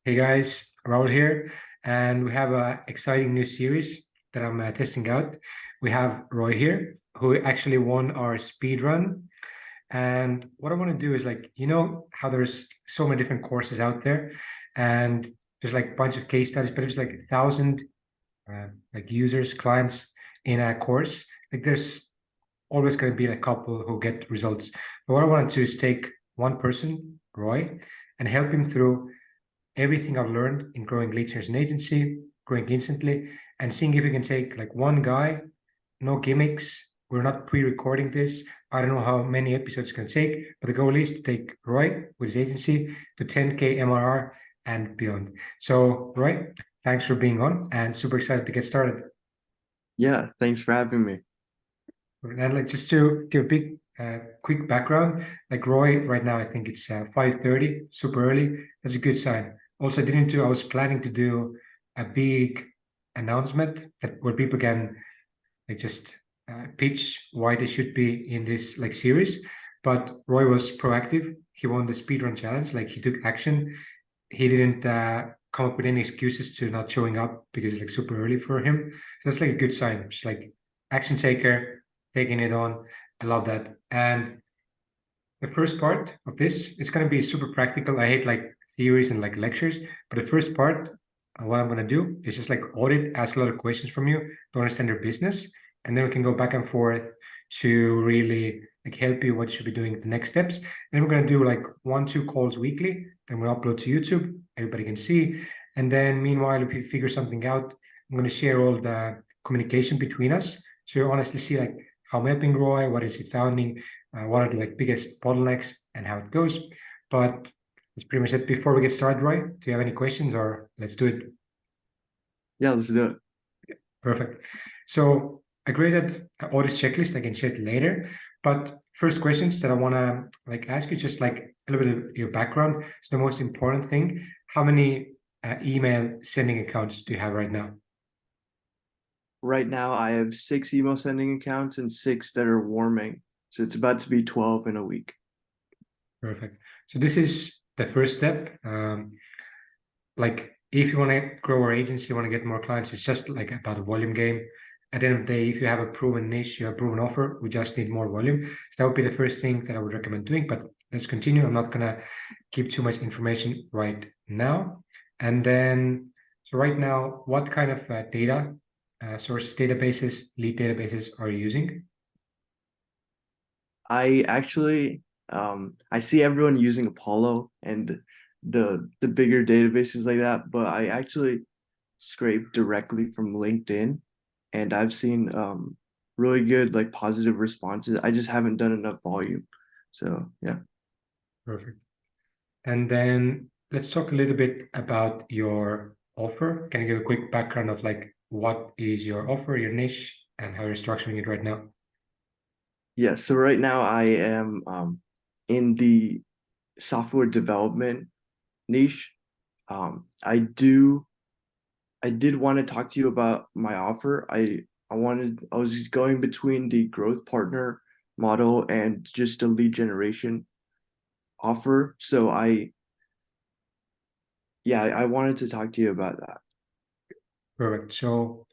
Hey guys, Raul here, and we have a exciting new series that I'm testing out. We have Roy here, who actually won our speed run. And what I want to do is like, how there's so many different courses out there, and there's like a bunch of case studies, but there's like 1,000 like users, clients in a course. Like there's always going to be a couple who get results. But what I want to do is take one person, Roy, and help him through everything I've learned in growing lead generation agency, growing instantly, and seeing if we can take like one guy, no gimmicks. We're not pre-recording this. I don't know how many episodes it's going to take, but the goal is to take Roy with his agency to 10K MRR and beyond. So, Roy, thanks for being on and super excited to get started. Yeah, thanks for having me. And like just to give a big quick background, like Roy right now, I think it's 5:30, super early. That's a good sign. Also, I was planning to do a big announcement that where people can like just pitch why they should be in this like series. But Roy was proactive. He won the speedrun challenge. Like he took action. He didn't come up with any excuses to not showing up because it's like super early for him. So that's like a good sign. Just like action taker, taking it on. I love that. And the first part of this is going to be super practical. I hate like theories and like lectures, but the first part, what I'm going to do is just like audit, ask a lot of questions from you to understand your business, and then we can go back and forth to really like help you what you should be doing the next steps. And then we're going to do like 1, 2 calls weekly. Then we'll upload to YouTube. Everybody can see. And then meanwhile, if you figure something out, I'm going to share all the communication between us. So you honestly see like how I'm helping Roy, what is he founding, what are the like biggest bottlenecks and how it goes. But that's pretty much it. Before we get started, Roy, do you have any questions or let's do it? Yeah, let's do it. Perfect. So I created an audit checklist. I can share it later. But first questions that I want to like ask you, just like a little bit of your background. It's the most important thing. How many email sending accounts do you have right now? Right now, I have 6 email sending accounts and 6 that are warming. So it's about to be 12 in a week. Perfect. So this is the first step. Like if you want to grow our agency, you want to get more clients, it's just like about a volume game. At the end of the day, if you have a proven niche, you have a proven offer, we just need more volume. So that would be the first thing that I would recommend doing. But let's continue. I'm not gonna keep too much information right now. And then, so right now, what kind of data, sources, databases, lead databases are you using? I actually, I see everyone using Apollo and the bigger databases like that, but I actually scrape directly from LinkedIn, and I've seen really good like positive responses. I just haven't done enough volume. So yeah. Perfect. And then let's talk a little bit about your offer. Can you give a quick background of like what is your offer, your niche, and how you're structuring it right now? Yeah, so right now I am in the software development niche. Um, I do I did want to talk to you about my offer. I was going between the growth partner model and just a lead generation offer. So I wanted to talk to you about that. Perfect. So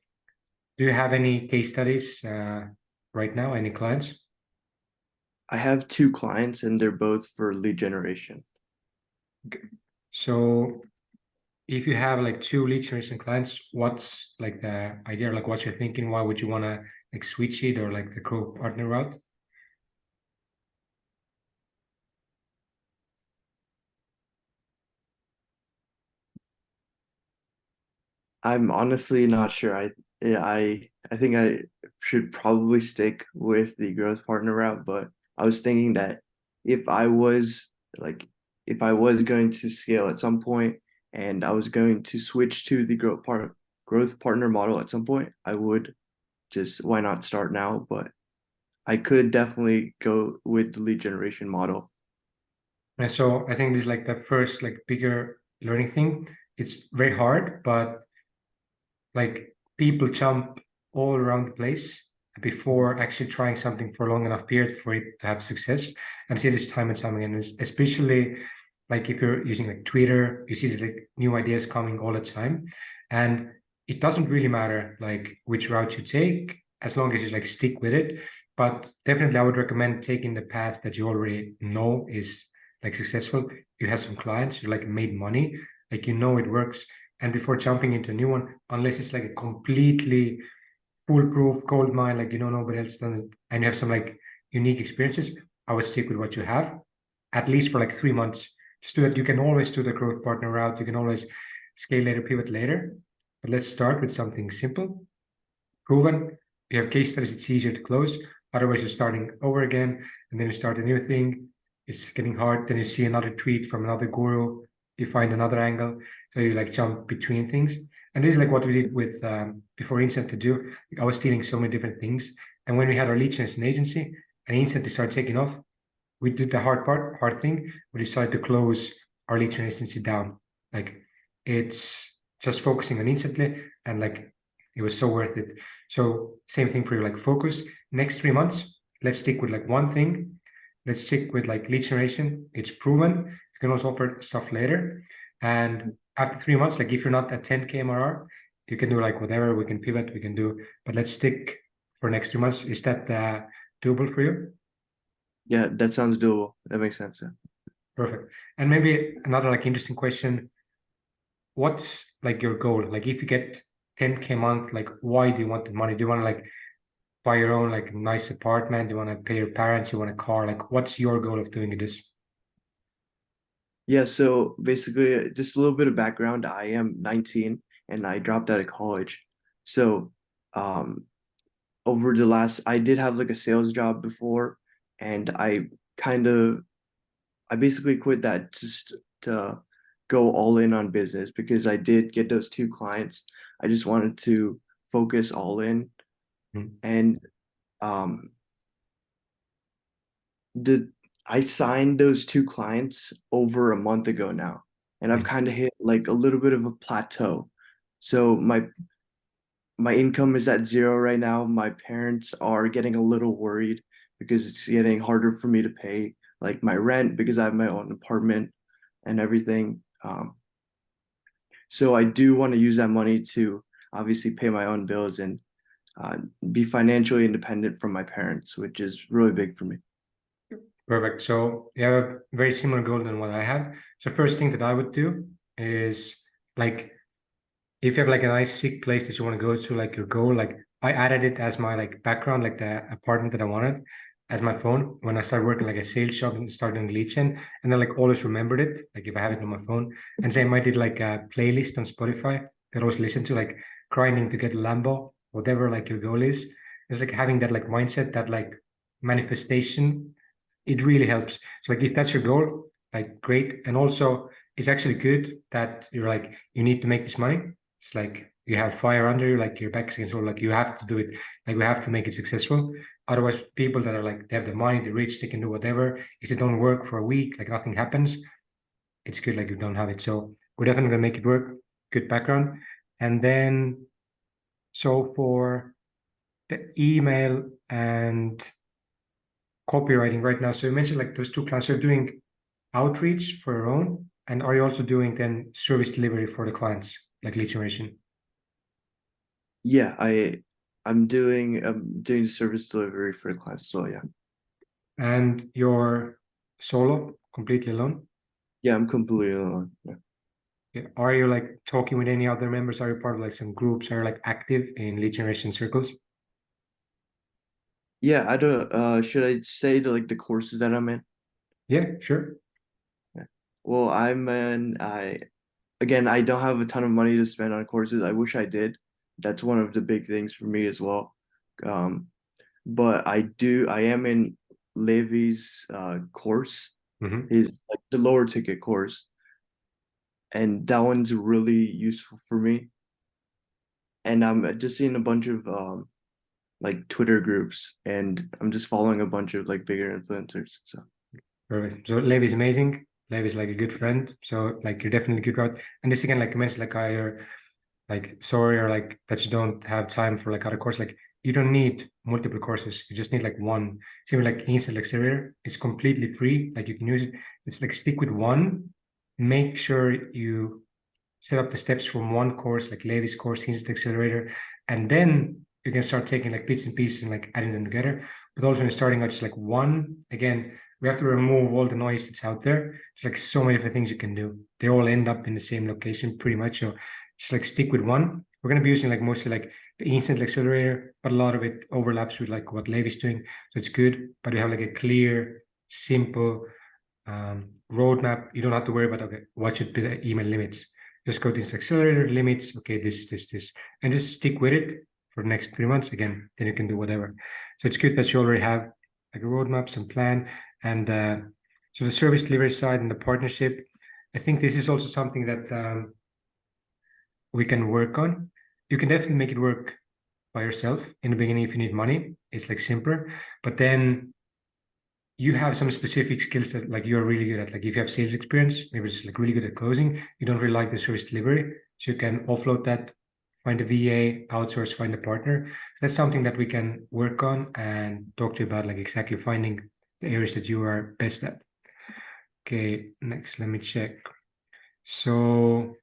do you have any case studies right now? Any clients? I have 2 clients and they're both for lead generation. Okay. So if you have like two lead generation clients, what's like the idea? Like what you're thinking? Why would you want to like switch it or like the co-partner route? I'm honestly not sure. I think I should probably stick with the growth partner route, but I was thinking that if I was like if I was going to scale at some point and I was going to switch to the growth partner model at some point, I would just why not start now? But I could definitely go with the lead generation model. And so I think this is like the first like bigger learning thing. It's very hard, but like people jump all around the place before actually trying something for a long enough period for it to have success. And I see this time and time again, especially like if you're using like Twitter, you see there's like new ideas coming all the time. And it doesn't really matter like which route you take, as long as you like stick with it. But definitely I would recommend taking the path that you already know is like successful. You have some clients, you like made money, like you know it works. And before jumping into a new one, unless it's like a completely foolproof gold mine, like you know nobody else does it, and you have some like unique experiences, I would stick with what you have, at least for like 3 months. Just do it. You can always do the growth partner route. You can always scale later, pivot later. But let's start with something simple, proven. You have case studies, it's easier to close. Otherwise, you're starting over again, and then you start a new thing. It's getting hard. Then you see another tweet from another guru. You find another angle. So you like jump between things. And this is like what we did with before Instant to do. I was stealing so many different things. And when we had our lead generation agency and Instant started taking off, we did the hard thing. We decided to close our lead generation agency down. Like it's just focusing on Instantly, and like it was so worth it. So same thing for you, like focus. Next 3 months, let's stick with like one thing. Let's stick with like lead generation. It's proven. You can also offer stuff later. And after 3 months, like if you're not at 10K MRR, you can do like whatever, we can pivot, we can do, but let's stick for next 2 months. Is that doable for you? Yeah, that sounds doable. That makes sense. Yeah. Perfect. And maybe another like interesting question. What's like your goal? Like if you get 10K a month, like why do you want the money? Do you want to like buy your own like nice apartment? Do you want to pay your parents? You want a car? Like what's your goal of doing this? Yeah, so basically, just a little bit of background. I am 19 and I dropped out of college. So, um, over the last, I did have like a sales job before, and I basically quit that just to go all in on business because I did get those two clients. I just wanted to focus all in, Mhm. and um, the I signed those two clients over a month ago now, and I've Mhm. kind of hit like a little bit of a plateau. So my income is at zero right now. My parents are getting a little worried because it's getting harder for me to pay like my rent because I have my own apartment and everything. So I do want to use that money to obviously pay my own bills and uh, be financially independent from my parents, which is really big for me. Perfect. So you have a very similar goal than what I have. So first thing that I would do is like if you have like a nice sick place that you want to go to, like your goal, like I added it as my like background, like the apartment that I wanted as my phone when I started working like a sales job and started in lead gen, and then like always remembered it, like if I have it on my phone. And same I did like a playlist on Spotify that I always listen to, like grinding to get Lambo, whatever like your goal is. It's like having that like mindset, that like manifestation, it really helps. So like if that's your goal, like great. And also it's actually good that you're like, you need to make this money. It's like you have fire under you, like your back's against the wall, like you have to do it. Like we have to make it successful. Otherwise, people that are like they have the money, they're rich, they can do whatever. If they don't work for a week, like nothing happens. It's good, like you don't have it. So we're definitely gonna make it work. Good background. And then so for the email and copywriting right now. So you mentioned like those two clients. You're doing outreach for your own, and are you also doing then service delivery for the clients, like lead generation? Yeah, I'm doing service delivery for the clients as well. Yeah. And you're solo, completely alone? Yeah, I'm completely alone. Yeah. Yeah. Are you like talking with any other members? Are you part of like some groups? Are you like active in lead generation circles? Yeah, I don't should I say like the courses that I'm in? Yeah, sure. Yeah. Well, I don't have a ton of money to spend on courses. I wish I did. That's one of the big things for me as well. Um, but I am in Levy's course, Hmm. his like the lower ticket course, and that one's really useful for me. And I'm just in a bunch of like Twitter groups, and I'm just following a bunch of like bigger influencers. So Perfect. So Levi is amazing. Levi is like a good friend. So like you're definitely good route. And this again, like you mentioned, like you're like sorry or like that you don't have time for like other course. Like you don't need multiple courses. You just need like one. Same like Instant Accelerator. It's completely free. Like you can use it. It's like stick with one make sure you set up the steps from one course, like Levi's course, Instant Accelerator, and then you can start taking like bits and pieces and like adding them together. But also when you're starting out just like one, again, we have to remove all the noise that's out there. There's like so many different things you can do. They all end up in the same location pretty much. So just like stick with one. We're going to be using like mostly like the Instant Accelerator, but a lot of it overlaps with like what Levi's doing. So it's good, but we have like a clear, simple roadmap. You don't have to worry about, okay, what should be the email limits. Just go to this accelerator limits. Okay, this, and just stick with it for the next 3 months. Again, then you can do whatever. So it's good that you already have like a roadmap, some plan, and so the service delivery side and the partnership. I think this is also something that we can work on. You can definitely make it work by yourself in the beginning if you need money. It's like simpler, but then you have some specific skills that like you're really good at. Like if you have sales experience, maybe it's like really good at closing, you don't really like the service delivery, so you can offload that, find a VA, outsource, find a partner. That's something that we can work on and talk to you about, like exactly finding the areas that you are best at. Okay, next, let me check. So,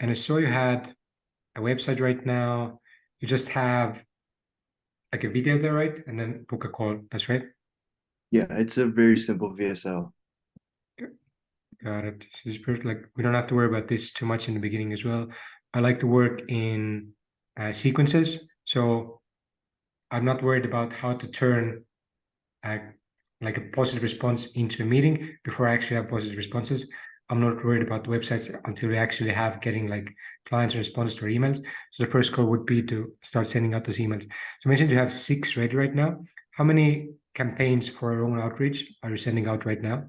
and I saw you had a website right now. You just have like a video there, right? And then book a call. That's right. Yeah, it's a very simple VSL. Got it. So this perfect. Like we don't have to worry about this too much in the beginning as well. I like to work in sequences, so I'm not worried about how to turn uh, like a positive response into a meeting before I actually have positive responses. I'm not worried about websites until we actually have getting like clients' responses to our emails. So the first goal would be to start sending out those emails. So you mentioned you have 6 ready right now. How many campaigns for our own outreach are you sending out right now?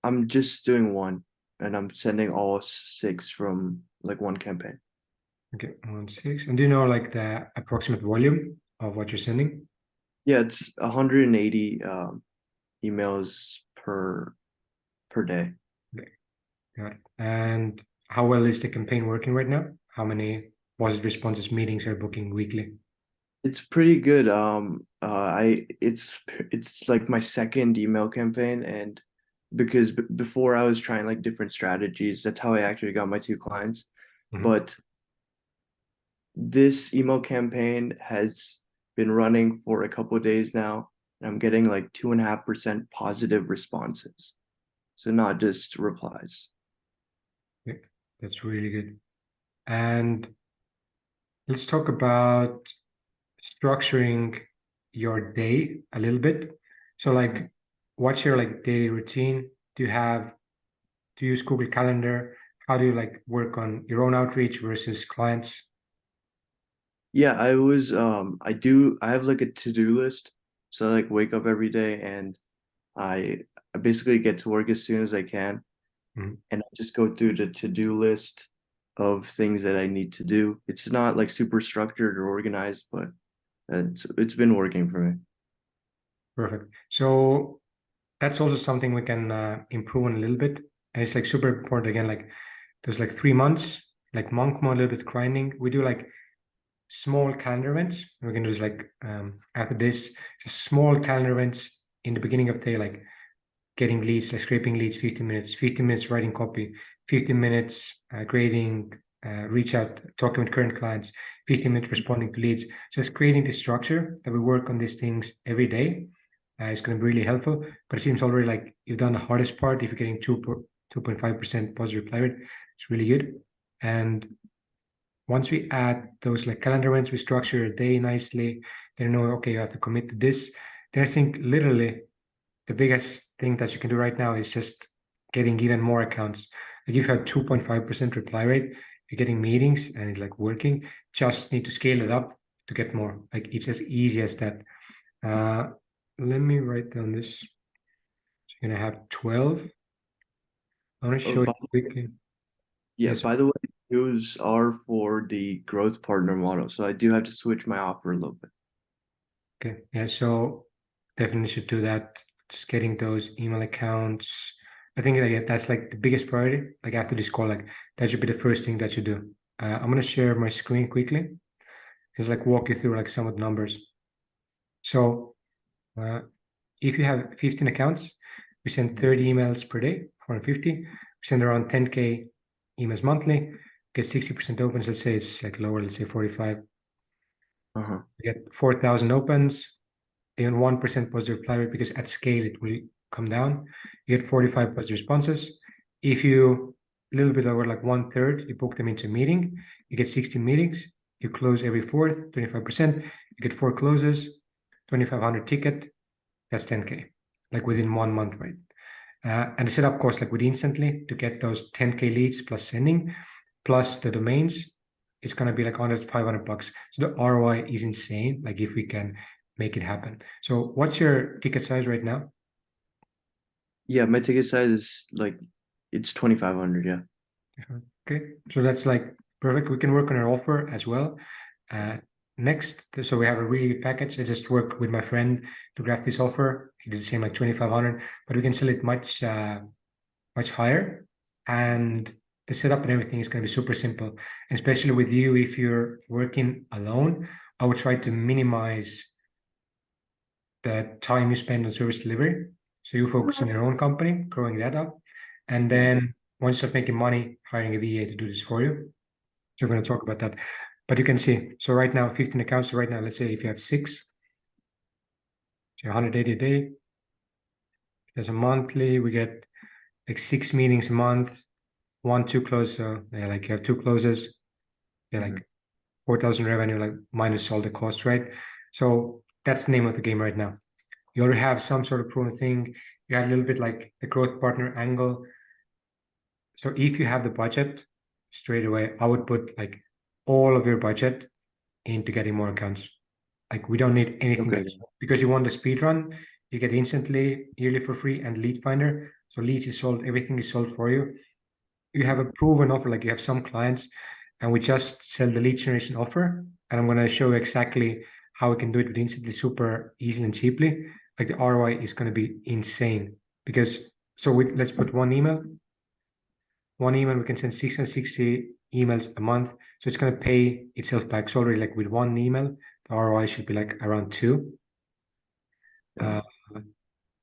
I'm just doing one, and I'm sending all 6 from like one campaign. Okay, 1.6. And do you know like the approximate volume of what you're sending? Yeah, it's 180 emails per day. Okay, got it. And how well is the campaign working right now? How many positive responses meetings are booking weekly? It's pretty good. It's like my second email campaign, and because before I was trying like different strategies, that's how I actually got my 2 clients. Mhm. But this email campaign has been running for a couple of days now, and I'm getting like 2.5% positive responses. So not just replies. Yeah, that's really good. And let's talk about structuring your day a little bit. So like, what's your like daily routine? Do you have to use Google Calendar? How do you like work on your own outreach versus clients? Yeah, I have like a to-do list. So I like wake up every day, and I I basically get to work as soon as I can, Mhm. and I just go through the to-do list of things that I need to do. It's not like super structured or organized, but it's been working for me. Perfect. So that's also something we can improve on a little bit. And it's like super important again, like there's like 3 months, like monk mode, a little bit grinding. We do like small calendar events. We can do this like after this, just small calendar events in the beginning of the day, like getting leads, like scraping leads, 15 minutes, 15 minutes writing copy, 15 minutes grading, reach out, talking with current clients, 15 minutes responding to leads. Just creating the structure that we work on these things every day is going to be really helpful. But it seems already like you've done the hardest part. If you're getting 2.5% positive reply rate, it's really good. And once we add those like calendar events, we structure a day nicely. Then you know, okay, you have to commit to this. Then I think literally the biggest thing that you can do right now is just getting even more accounts. Like if you have 2.5% reply rate, you're getting meetings and it's like working. Just need to scale it up to get more. Like it's as easy as that. Uh, Let me write down this. So you're gonna have 12. I want to Oh, show you quickly. yeah, Yes. by the way, those are for the growth partner model. So I do have to switch my offer a little bit. Okay. Yeah. So definitely should do that. Just getting those email accounts. I think like that's like the biggest priority. Like after this call, like that should be the first thing that you do. I'm gonna share my screen quickly. Just like walk you through like some of the numbers. So if you have 15 accounts, We send 30 emails per day, 450. We send around 10K emails monthly, get 60% opens. Let's say it's like lower, let's say 45. Uh-huh. We get 4,000 opens, even 1% positive reply rate, because at scale it will come down. You get 45 positive responses. If you a little bit over like 1/3, you book them into a meeting, you get 16 meetings, you close every fourth, 25%, you get 4 closes, 2,500 ticket, that's 10K, like within 1 month, right? And the setup cost, like with instantly to get those 10K leads plus sending, plus the domains, it's gonna be like $100-500. So the ROI is insane. Like if we can make it happen. So what's your ticket size right now? Yeah, my ticket size is like it's 2,500. Yeah. Okay, so that's like perfect. We can work on our offer as well. Next, so we have a really good package. I just worked with my friend to craft this offer. He did the same, like 2,500, but we can sell it much higher. And the setup and everything is going to be super simple, especially with you. If you're working alone, I would try to minimize the time you spend on service delivery. So you focus on your own company, growing that up. And then once you start making money, hiring a VA to do this for you. So we're going to talk about that. But you can see, so right now, 15 accounts. So right now, let's say if you have 6, so 180 a day. There's a monthly, we get like 6 meetings a month, 1-2 close. So yeah, like you have 2 closes, yeah, like 4,000 revenue, like minus all the costs, right? So that's the name of the game right now. You already have some sort of proven thing. You had a little bit like the growth partner angle. So if you have the budget straight away, I would put like all of your budget into getting more accounts. Like we don't need anything Okay. else because you want the speed run. You get instantly yearly for free and lead finder. So leads is sold, everything is sold for you. You have a proven offer, like you have some clients, and we just sell the lead generation offer. And I'm going to show you exactly how we can do it with instantly, super easy and cheaply. Like the ROI is going to be insane because let's put one email. One email, we can send 660 emails a month. So it's going to pay itself back. So already like with one email, the ROI should be like around 2. Wow.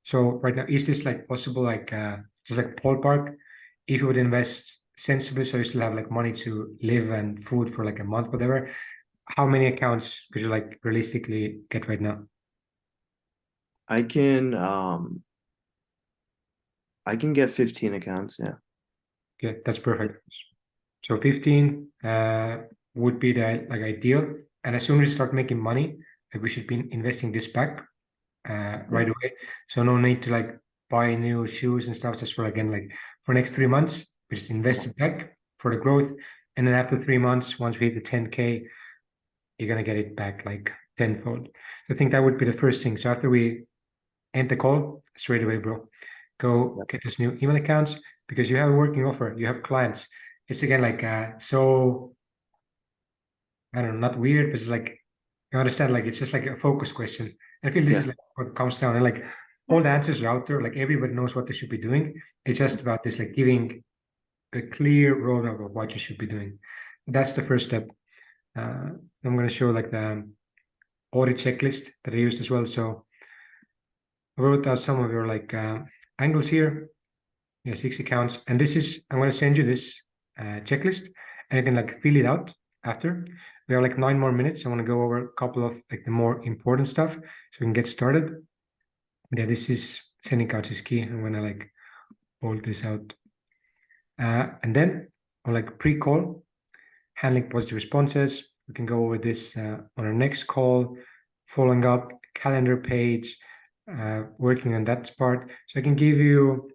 So right now, is this like possible, like just like ballpark, if you would invest sensibly, so you still have like money to live and food for like a month, whatever, how many accounts could you like realistically get right now? I can get 15 accounts. Yeah. Okay, that's perfect. So 15 would be the like ideal. And as soon as you start making money, like we should be investing this back right away. So no need to like buy new shoes and stuff just for again like for next 3 months. We just invest it back for the growth. And then after 3 months, once we hit the 10K, you're gonna get it back like tenfold. So I think that would be the first thing. So after we end the call, straight away, bro, go get those new email accounts because you have a working offer, you have clients. It's again like so I don't know, not weird, but it's like you understand, like it's just like a focus question. I feel this Yeah. is like what comes down and like all the answers are out there, like everybody knows what they should be doing. It's just about this, like giving a clear roadmap of what you should be doing. That's the first step. I'm going to show like the audit checklist that I used as well. So I wrote out some of your like angles here. Yeah, 6 accounts. And this is, I'm going to send you this checklist and you can like fill it out after. We have like 9 more minutes. I want to go over a couple of like the more important stuff so we can get started. Yeah, this is sending cards is key. I'm going to like bold this out. And then on like pre-call, handling positive responses. We can go over this on our next call, following up, calendar page, working on that part. So I can give you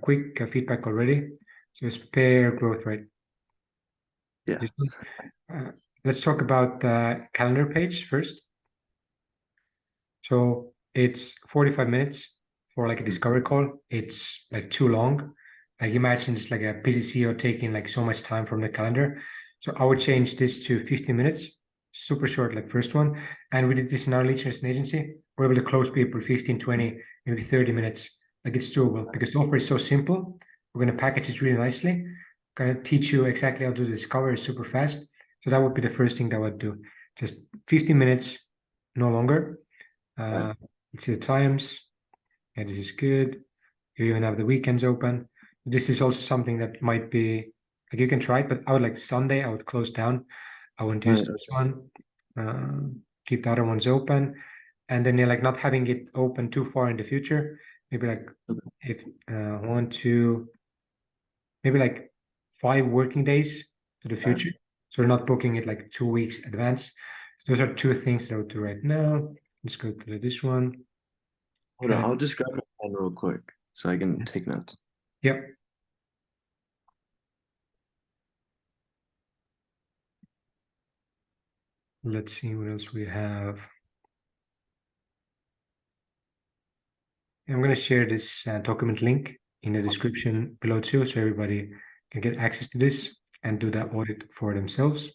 quick feedback already. So spare growth rate. Yeah. Let's talk about the calendar page first. So it's 45 minutes for like a discovery call. It's like too long. Like imagine just like a busy CEO taking like so much time from the calendar. So I would change this to 15 minutes, super short, like first one. And we did this in our lead generation agency. We're able to close people 15, 20, maybe 30 minutes. Like it's doable because the offer is so simple. We're going to package it really nicely. Going to teach you exactly how to do the discovery super fast. So that would be the first thing that I would do. Just 15 minutes, no longer. Let's see the times. Yeah, this is good. You even have the weekends open. This is also something that might be like you can try it, but I would like Sunday, I would close down. I wouldn't use this one. Keep the other ones open. And then you're like not having it open too far in the future. Maybe like if 1, 2, maybe like 5 working days to the future. So we're not booking it like 2 weeks advance. Those are 2 things that I would do right now. Let's go to this one. Hold on, I'll just grab my pen real quick so I can take notes. Yep. Let's see what else we have. I'm going to share this document link in the description below too, so everybody can get access to this and do that audit for themselves.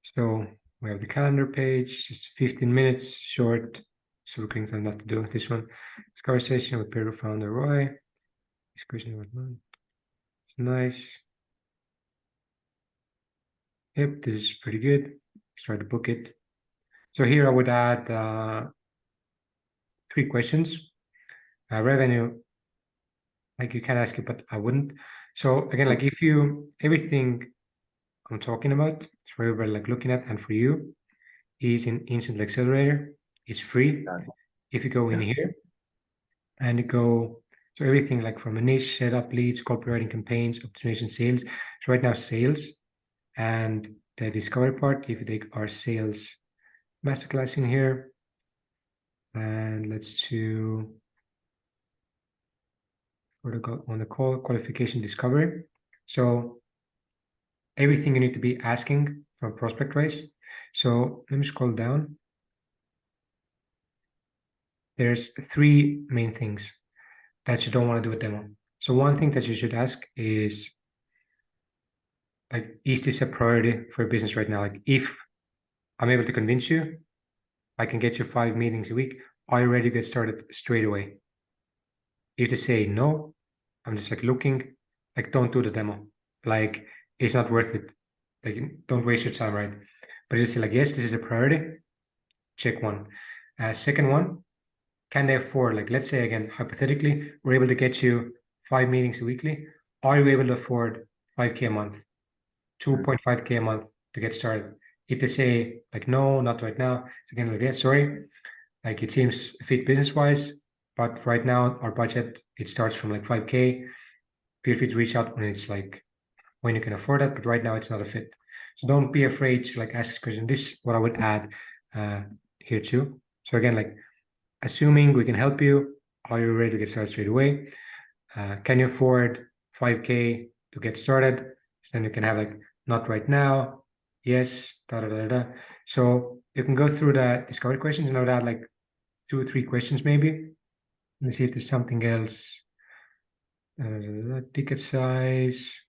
So we have the calendar page, just 15 minutes short. So we're going to not to do this one. Conversation with Pedro founder Roy. Discussion with none. It's nice. Yep, this is pretty good. Let's try to book it. So here I would add 3 questions. Revenue, like you can ask it, but I wouldn't. So again, like if you, everything I'm talking about, for everybody like looking at, and for you, is in Instant Accelerator. It's free. If you go in here and you go, so everything like from a niche, setup, leads, copywriting, campaigns, optimization, sales. So right now, sales and the discovery part, if you take our sales masterclass in here, and let's do on the call qualification discovery. So everything you need to be asking from prospect race. So let me scroll down. There's 3 main things that you don't want to do a demo. So one thing that you should ask is like, is this a priority for a business right now? Like if I'm able to convince you, I can get you 5 meetings a week, are you ready to get started straight away? If they say no, I'm just like looking, like don't do the demo. Like it's not worth it. Like don't waste your time, right? But you say like, yes, this is a priority. Check one. Second one, can they afford, like let's say again, hypothetically, we're able to get you 5 meetings weekly. Are you able to afford 5K a month, 2.5K a month to get started? If they say like, no, not right now, it's again like, yeah, sorry. Like it seems fit business-wise, but right now our budget, it starts from like 5K. Feel free to reach out when it's like, when you can afford it, but right now it's not a fit. So don't be afraid to like ask this question. This is what I would add here too. So again, like assuming we can help you, are you ready to get started straight away? Can you afford 5K to get started? So then you can have like, not right now, yes, da da da da. So you can go through the discovery questions, and I would add like 2 or 3 questions maybe. Let's see if there's something else. Ticket size.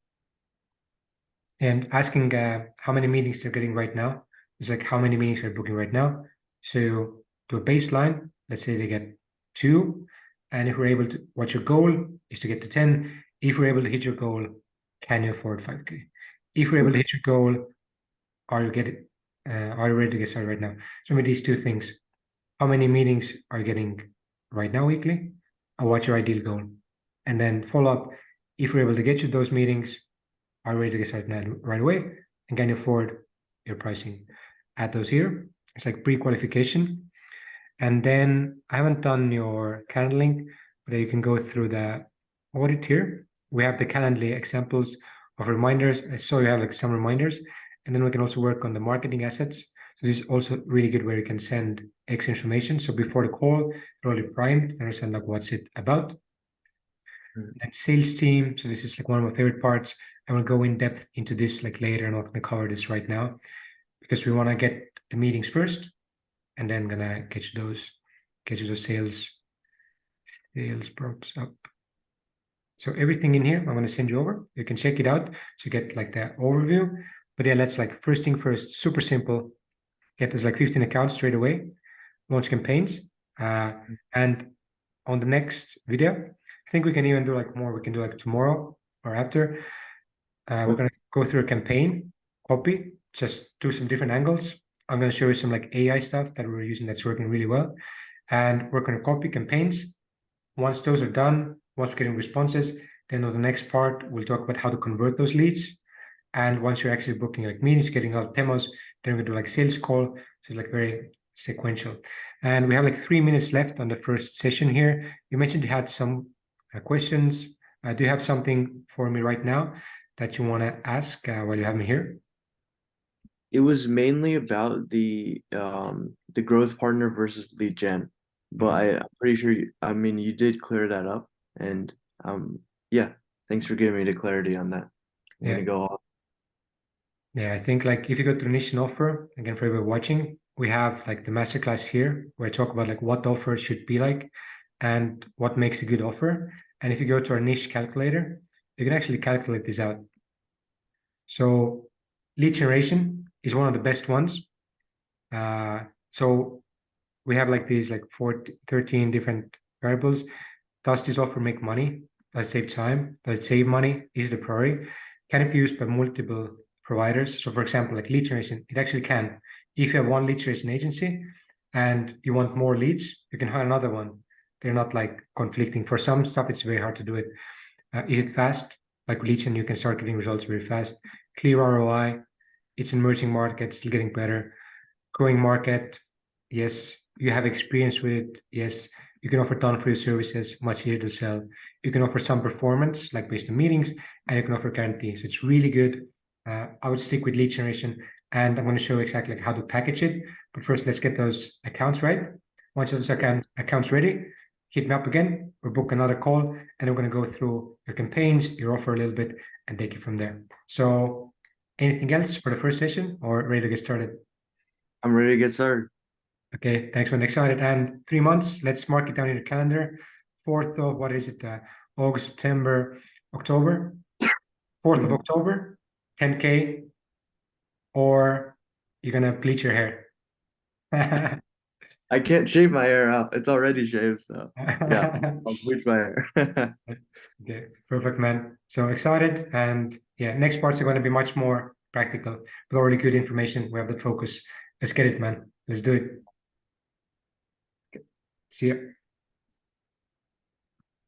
And asking how many meetings they're getting right now. It's like how many meetings they're booking right now. So to a baseline, let's say they get 2. And if we're able to, what your goal is to get to 10. If we're able to hit your goal, can you afford 5K? If we're able to hit your goal, are you ready to get started right now? So with these 2 things, how many meetings are you getting right now weekly? And what's your ideal goal? And then follow up, if we're able to get you those meetings, are you ready to get started right away? And can you afford your pricing? Add those here. It's like pre-qualification. And then I haven't done your Calendly link, but you can go through the audit here. We have the Calendly examples of reminders. I saw you have like some reminders. And then we can also work on the marketing assets. So this is also really good where you can send extra information. So before the call, you're already primed, understand like what's it about. And sales team. So this is like one of my favorite parts. I will go in depth into this like later. I'm not going to cover this right now because we want to get the meetings first, and then gonna get you those sales props up. So everything in here, I'm going to send you over. You can check it out to get like the overview. But yeah, let's like first thing first, super simple. Get those like 15 accounts straight away. Launch campaigns. And on the next video, I think we can even do like more. We can do like tomorrow or after. We're going to go through a campaign, copy, just do some different angles. I'm going to show you some like AI stuff that we're using that's working really well. And we're going to copy campaigns. Once those are done, once we're getting responses, then on the next part, we'll talk about how to convert those leads. And once you're actually booking like meetings, getting out demos, then we're gonna do like sales call. So it's like very sequential. And we have like 3 minutes left on the first session here. You mentioned you had some questions. Do you have something for me right now that you want to ask while you have me here? It was mainly about the growth partner versus lead gen, but I'm pretty sure I mean you did clear that up, and yeah, thanks for giving me the clarity on that. I'm gonna go off. Yeah, I think like if you go to niche and offer, again, for everyone watching, we have like the masterclass here where I talk about like what the offer should be like and what makes a good offer. And if you go to our niche calculator, you can actually calculate this out. So lead generation is one of the best ones. So we have like these like 13 different variables. Does this offer make money? Does it save time? Does it save money? Is the priority? Can it be used by multiple providers? So for example, like lead generation, it actually can. If you have one lead generation agency and you want more leads, you can hire another one. They're not like conflicting. For some stuff, it's very hard to do it. Is it fast? Like lead gen, you can start getting results very fast. Clear ROI. It's an emerging market, still getting better. Growing market. Yes. You have experience with it. Yes. You can offer done for your services, much easier to sell. You can offer some performance, like based on meetings, and you can offer guarantees. So it's really good. I would stick with lead generation, and I'm going to show you exactly like how to package it. But first, let's get those accounts right. Once those accounts ready, hit me up again. We'll book another call, and we're going to go through your campaigns, your offer a little bit, and take it from there. So, anything else for the first session, or ready to get started? I'm ready to get started. Okay, thanks for excited. And 3 months, let's mark it down in your calendar. 4th of, what is it? August, September, October. 4th of October, 10K, or you're gonna bleach your hair. I can't shave my hair out. It's already shaved, so yeah, I'll bleach my hair. Okay, perfect, man. So excited. And yeah, next parts are going to be much more practical with already good information. We have the focus. Let's get it, man. Let's do it. Okay. See ya.